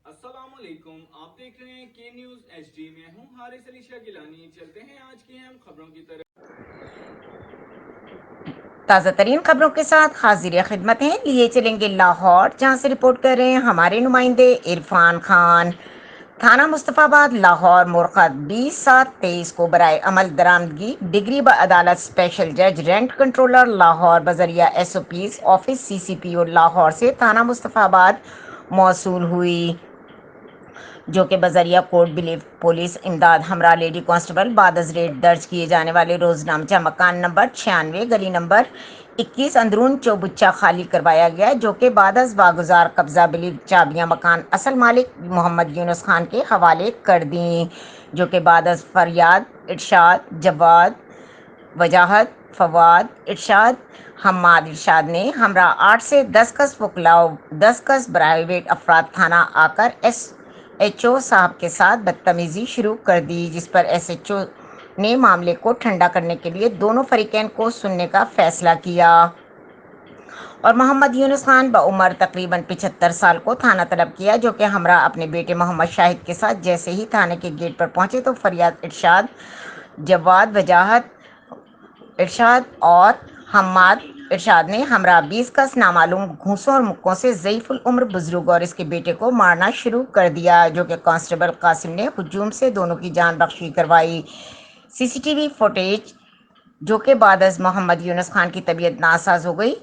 السلام علیکم، آپ دیکھ رہے ہیں کے نیوز ایچ ڈی میں ہوں حارث علی شاہ گیلانی۔ چلتے ہیں آج کی اہم خبروں کی طرف۔ تازہ ترین خبروں کے ساتھ حاضر خدمت ہیں، لیے چلیں گے لاہور، جہاں سے رپورٹ کر رہے ہیں ہمارے نمائندے عرفان خان۔ تھانہ مصطفیٰ آباد لاہور مرخت 20/7/23 کو برائے عمل درآمدگی ڈگری عدالت اسپیشل جج رینٹ کنٹرولر لاہور بذریعہ SOPs آفس CCPO لاہور سے تھانہ مصطفیٰ آباد موصول ہوئی، جو کہ بذریعہ کوٹ بلیف پولیس امداد ہمراہ لیڈی کانسٹیبل بعد از ریٹ درج کیے جانے والے روزنامچہ مکان نمبر 96 گلی نمبر 21 اندرون چوبچہ خالی کروایا گیا، جو کہ بعد از واگزار قبضہ بلیف چابیاں مکان اصل مالک محمد یونس خان کے حوالے کر دیں، جو کہ بعد از فریاد ارشاد جواد وجاہت فواد ارشاد حماد ارشاد نے ہمراہ 8 سے 10 کس وکلاء و 10 کس پرائیویٹ افراد تھانہ آ کر SHO صاحب کے ساتھ بدتمیزی شروع کر دی، جس پر SHO نے معاملے کو ٹھنڈا کرنے کے لیے دونوں فریقین کو سننے کا فیصلہ کیا اور محمد یونس خان بعمر تقریباً 75 سال کو تھانہ طلب کیا، جو کہ ہمراہ اپنے بیٹے محمد شاہد کے ساتھ جیسے ہی تھانے کے گیٹ پر پہنچے تو فریاد ارشاد جواد وجاہت ارشاد اور حماد ارشاد نے ہمراہ 20 کس نامعلوم گھونسوں اور مکوں سے ضعیف العمر بزرگ اور اس کے بیٹے کو مارنا شروع کر دیا، جو کہ کانسٹیبل قاسم نے ہجوم سے دونوں کی جان بخشی کروائی۔ CCTV فوٹیج، جو کہ بعد از محمد یونس خان کی طبیعت ناساز ہو گئی،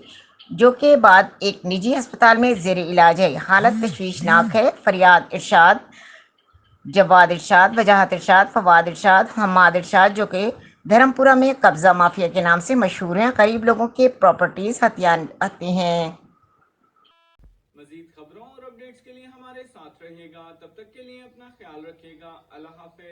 جو کہ بعد ایک نجی ہسپتال میں زیر علاج ہے، حالت تشویشناک ہے۔ فریاد ارشاد جواد ارشاد وجاہت ارشاد فواد ارشاد حماد ارشاد، جو کہ دھرمپورہ میں قبضہ مافیا کے نام سے مشہور ہیں، غریب لوگوں کے پراپرٹیز ہتھیاتے ہیں۔ مزید خبروں اور اپڈیٹس کے لیے ہمارے ساتھ رہیے گا، تب تک کے لیے اپنا خیال رکھیے گا۔ اللہ حافظ۔